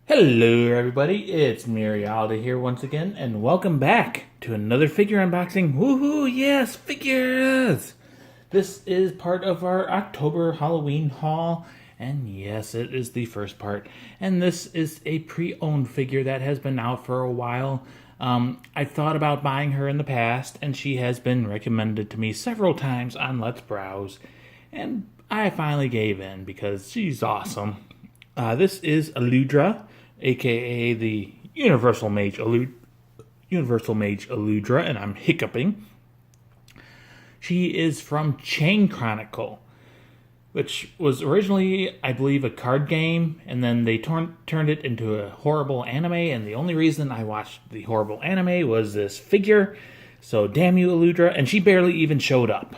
Hello everybody, it's Aludra here once again, and welcome back to another figure unboxing. Woohoo, yes, figures! This is part of our October Halloween haul, and yes, it is the first part. And this is a pre-owned figure that has been out for a while. I thought about buying her in the past, and she has been recommended to me several times on Let's Browse, and I finally gave in because she's awesome. This is Aludra, aka the Universal Mage Aludra, and I'm hiccuping. She is from Chain Chronicle, which was originally, I believe, a card game, and then they turned it into a horrible anime, and the only reason I watched the horrible anime was this figure, so damn you, Aludra, and she barely even showed up.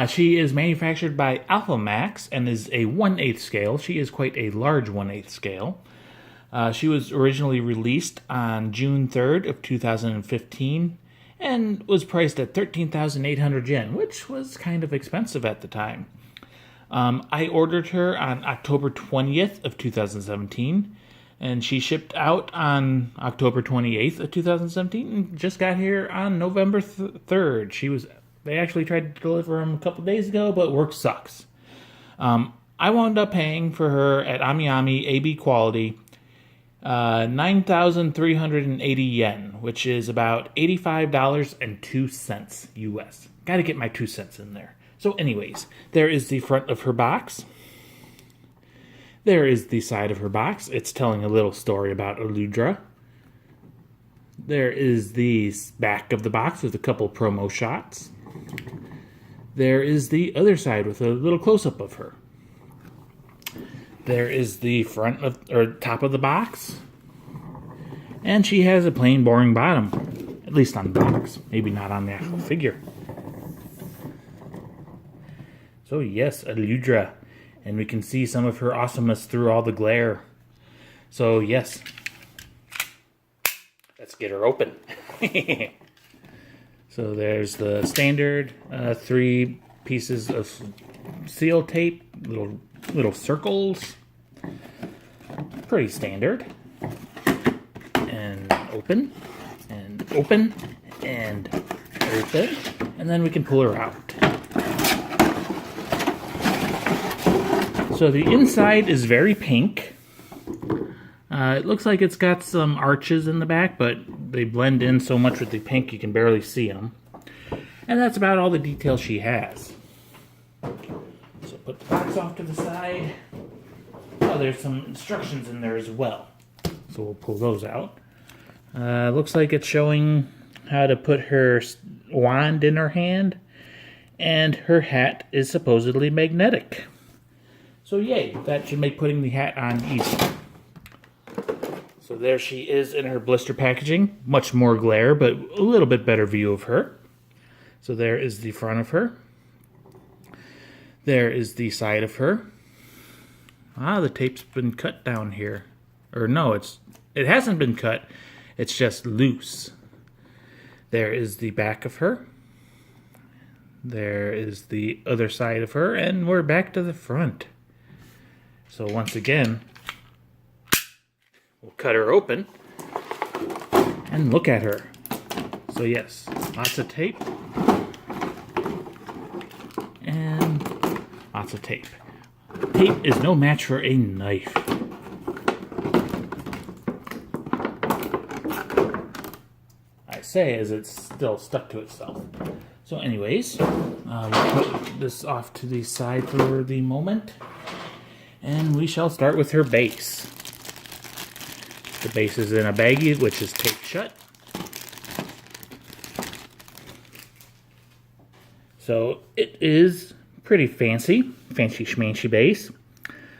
She is manufactured by Alphamax and is a 1/8 scale. She is quite a large 1/8 scale. She was originally released on June 3rd of 2015 and was priced at 13,800 yen, which was kind of expensive at the time. I ordered her on October 20th of 2017, and she shipped out on October 28th of 2017 and just got here on November 3rd. They actually tried to deliver them a couple days ago, but work sucks. I wound up paying for her at AmiAmi AB quality 9,380 yen, which is about $85.02 US. Gotta get my 2 cents in there. So anyways, there is the front of her box. There is the side of her box. It's telling a little story about Aludra. There is the back of the box with a couple promo shots. There is the other side with a little close-up of her. There is the top of the box. And she has a plain, boring bottom. At least on the box. Maybe not on the actual figure. So yes, Aludra. And we can see some of her awesomeness through all the glare. So yes. Let's get her open. So there's the standard 3 pieces of seal tape. Little circles. Pretty standard. And open. And open. And open. And then we can pull her out. So the inside is very pink. It looks like it's got some arches in the back, but they blend in so much with the pink you can barely see them. And that's about all the detail she has. So put the box off to the side. Oh, there's some instructions in there as well. So we'll pull those out. Looks like it's showing how to put her wand in her hand. And her hat is supposedly magnetic. So yay, that should make putting the hat on easy. So there she is in her blister packaging. Much more glare, but a little bit better view of her. So there is the front of her. There is the side of her. The tape's been cut down here. Or no, it hasn't been cut. It's just loose. There is the back of her. There is the other side of her, and we're back to the front. So once again, we'll cut her open and look at her. So yes, lots of tape and lots of tape. Tape is no match for a knife. I say as it's still stuck to itself. So anyways, we'll put this off to the side for the moment. And we shall start with her base. The base is in a baggie, which is taped shut. So it is pretty fancy schmancy base.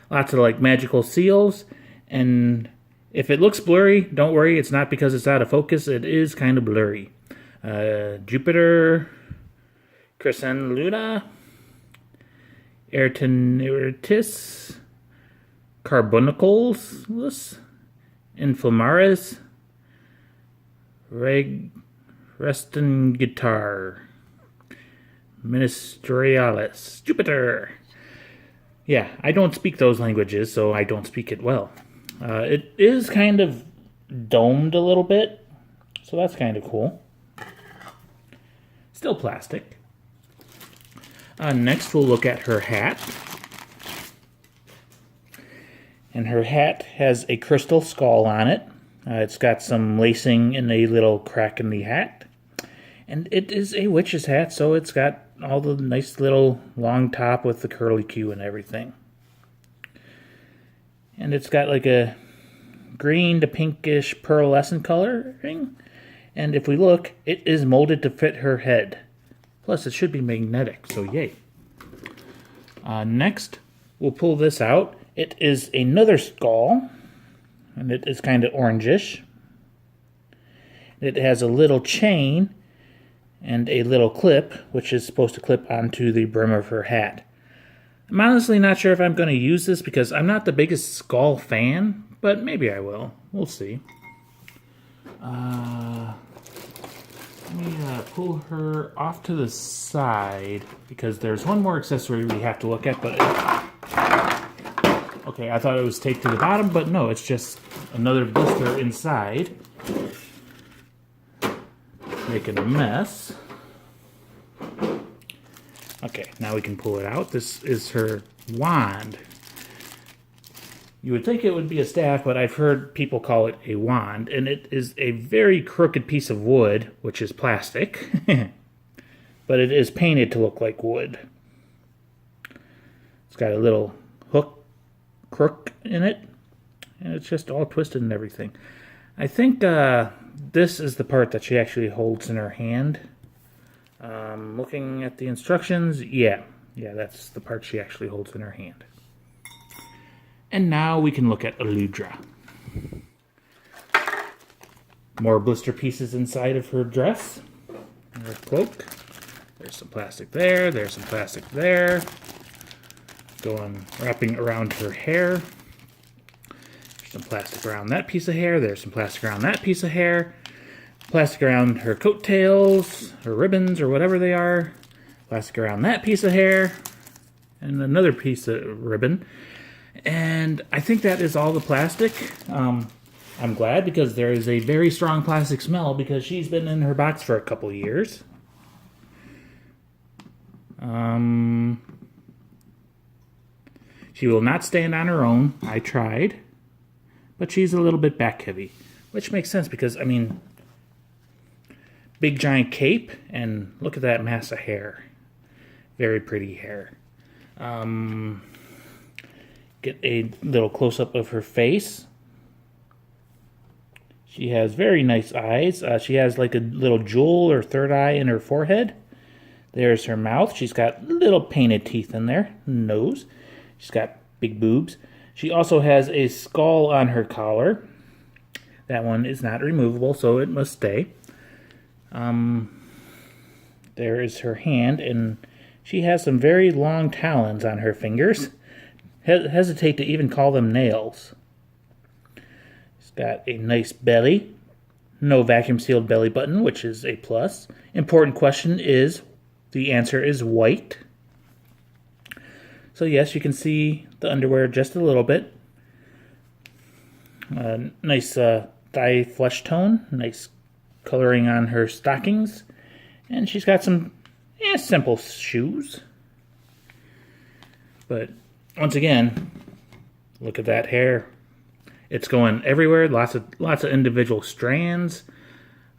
Lots of like magical seals, and if it looks blurry, don't worry, it's not because it's out of focus, it is kind of blurry. Jupiter, Crescent Luna, Ertinitis, Carbonicles, Inflamaris, Reston Guitar, Ministerialis, Jupiter. Yeah, I don't speak those languages, so I don't speak it well. It is kind of domed a little bit, so that's kind of cool. Still plastic. Next, we'll look at her hat. And her hat has a crystal skull on it. It's got some lacing in a little crack in the hat. And it is a witch's hat, so it's got all the nice little long top with the curly Q and everything. And it's got like a green to pinkish pearlescent coloring. And if we look, it is molded to fit her head. Plus, it should be magnetic, so yay. Next, we'll pull this out. It is another skull, and it is kind of orangish. It has a little chain and a little clip, which is supposed to clip onto the brim of her hat. I'm honestly not sure if I'm going to use this because I'm not the biggest skull fan, but maybe I will. We'll see. Let me pull her off to the side because there's one more accessory we have to look at, but okay, I thought it was taped to the bottom, but no, it's just another blister inside. Making a mess. Okay, now we can pull it out. This is her wand. You would think it would be a staff, but I've heard people call it a wand, and it is a very crooked piece of wood, which is plastic, but it is painted to look like wood. It's got a little crook in it, and it's just all twisted and everything. I think this is the part that she actually holds in her hand. Looking at the instructions, yeah, that's the part she actually holds in her hand. And now we can look at Aludra. More blister pieces inside of her dress, her cloak. There's some plastic there, there's some plastic there. Wrapping around her hair. There's some plastic around that piece of hair. There's some plastic around that piece of hair. Plastic around her coattails, her ribbons, or whatever they are. Plastic around that piece of hair. And another piece of ribbon. And I think that is all the plastic. I'm glad because there is a very strong plastic smell because she's been in her box for a couple years. She will not stand on her own. I tried. But she's a little bit back heavy. Which makes sense because, I mean, big giant cape, and look at that mass of hair. Very pretty hair. Get a little close-up of her face. She has very nice eyes. She has like a little jewel or third eye in her forehead. There's her mouth. She's got little painted teeth in there. Nose. She's got big boobs. She also has a skull on her collar. That one is not removable, so it must stay. There is her hand, and she has some very long talons on her fingers. Hesitate to even call them nails. She's got a nice belly. No vacuum sealed belly button, which is a plus. Important question is, the answer is white. So yes, you can see the underwear just a little bit. Nice thigh flesh tone. Nice coloring on her stockings. And she's got some simple shoes. But once again, look at that hair. It's going everywhere. Lots of individual strands.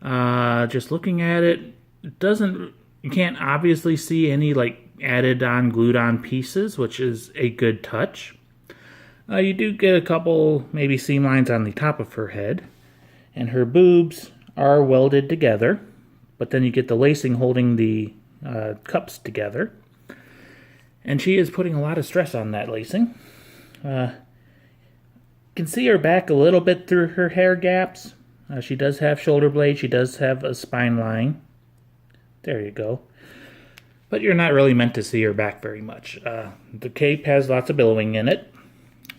Just looking at it, you can't obviously see any like added on, glued on pieces, which is a good touch. You do get a couple maybe seam lines on the top of her head, and her boobs are welded together, but then you get the lacing holding the cups together. And she is putting a lot of stress on that lacing. You can see her back a little bit through her hair gaps. She does have shoulder blades. She does have a spine line. There you go. But you're not really meant to see her back very much. The cape has lots of billowing in it.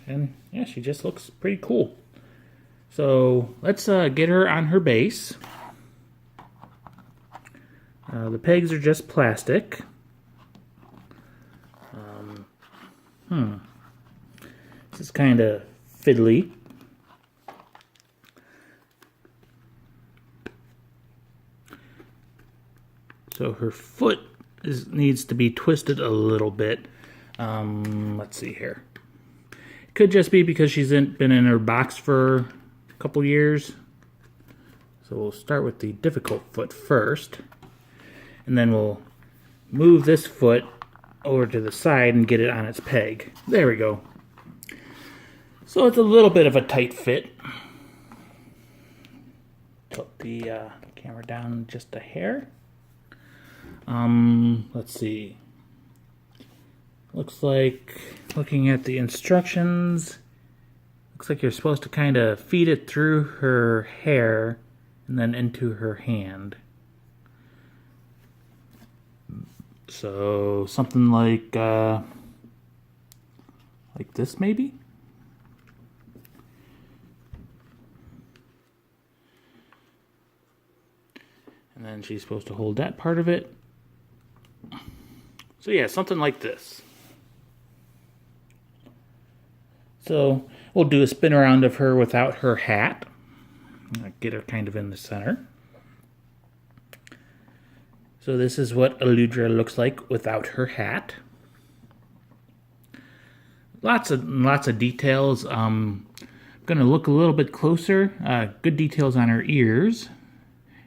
And yeah, she just looks pretty cool. So let's get her on her base. The pegs are just plastic. This is kind of fiddly. So her foot needs to be twisted a little bit. Let's see here. It could just be because she's been in her box for a couple years. So we'll start with the difficult foot first. And then we'll move this foot over to the side and get it on its peg. There we go. So it's a little bit of a tight fit. Tilt the camera down just a hair. Let's see. Looks like, looking at the instructions, looks like you're supposed to kind of feed it through her hair and then into her hand. So something like this maybe? And then she's supposed to hold that part of it. So yeah, something like this. So we'll do a spin around of her without her hat. Get her kind of in the center. So this is what Aludra looks like without her hat. Lots of details. I'm going to look a little bit closer. Good details on her ears.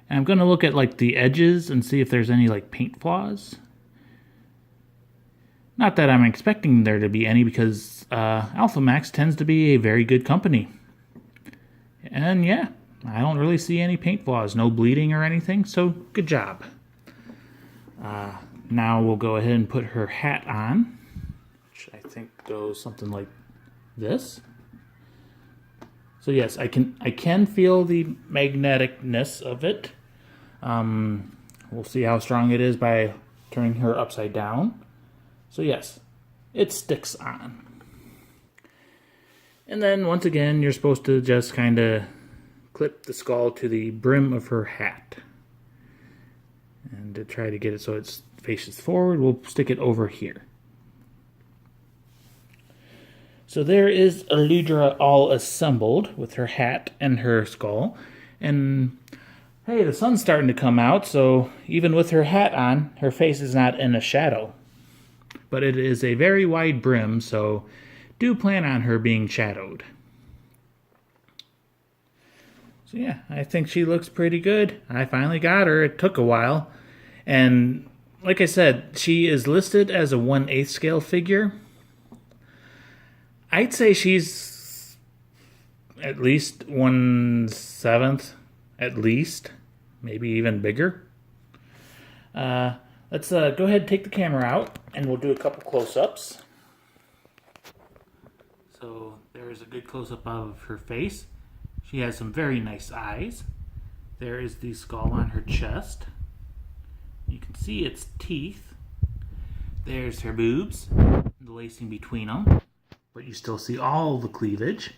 And I'm going to look at like the edges and see if there's any like paint flaws. Not that I'm expecting there to be any, because Alphamax tends to be a very good company. And yeah, I don't really see any paint flaws, no bleeding or anything, so good job. Now we'll go ahead and put her hat on, which I think goes something like this. So yes, I can feel the magneticness of it. We'll see how strong it is by turning her upside down. So yes, it sticks on. And then once again, you're supposed to just kind of clip the skull to the brim of her hat. And to try to get it so it faces forward, we'll stick it over here. So there is Aludra all assembled with her hat and her skull. And hey, the sun's starting to come out, so even with her hat on, her face is not in a shadow. But it is a very wide brim, so do plan on her being shadowed. So yeah, I think she looks pretty good. I finally got her. It took a while. And like I said, she is listed as a 1/8 scale figure. I'd say she's at least 1/7, at least. Maybe even bigger. Let's go ahead and take the camera out, and we'll do a couple close-ups. So there's a good close-up of her face. She has some very nice eyes. There is the skull on her chest. You can see its teeth. There's her boobs, the lacing between them. But you still see all the cleavage.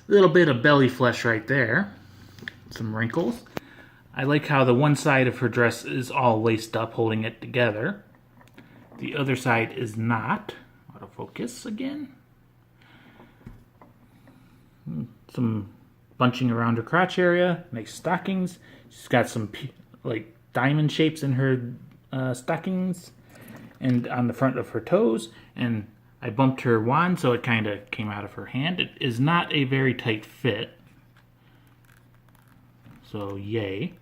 A little bit of belly flesh right there. Some wrinkles. I like how the one side of her dress is all laced up, holding it together. The other side is not. Autofocus again. Some bunching around her crotch area. Nice stockings. She's got some like diamond shapes in her stockings and on the front of her toes. And I bumped her wand so it kind of came out of her hand. It is not a very tight fit. So yay.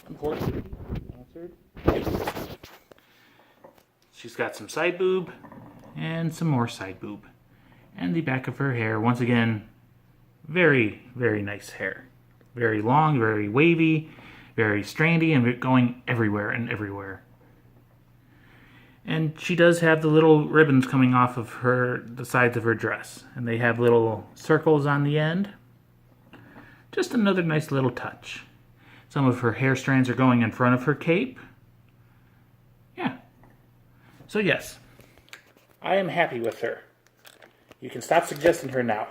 Unfortunately, she's got some side boob and some more side boob. And the back of her hair, once again, very, very nice hair. Very long, very wavy, very strandy, and going everywhere and everywhere. And she does have the little ribbons coming off of the sides of her dress. And they have little circles on the end. Just another nice little touch. Some of her hair strands are going in front of her cape. Yeah. So yes, I am happy with her. You can stop suggesting her now.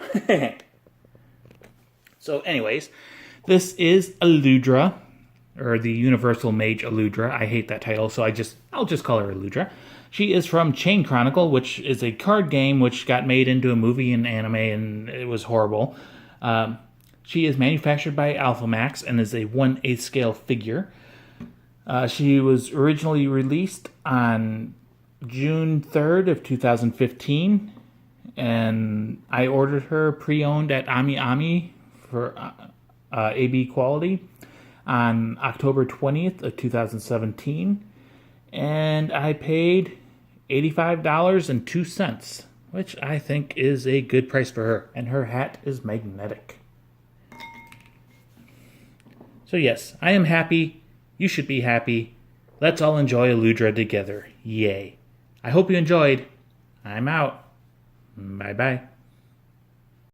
So anyways, this is Aludra, or the Universal Mage Aludra. I hate that title, so I'll just call her Aludra. She is from Chain Chronicle, which is a card game which got made into a movie and anime, and it was horrible. She is manufactured by Alphamax and is a 1/8 scale figure. She was originally released on June 3rd of 2015, and I ordered her pre-owned at Ami Ami for AB quality on October 20th of 2017, and I paid $85.02, which I think is a good price for her, and her hat is magnetic. So yes, I am happy. You should be happy. Let's all enjoy Aludra together. Yay. I hope you enjoyed. I'm out. Bye-bye.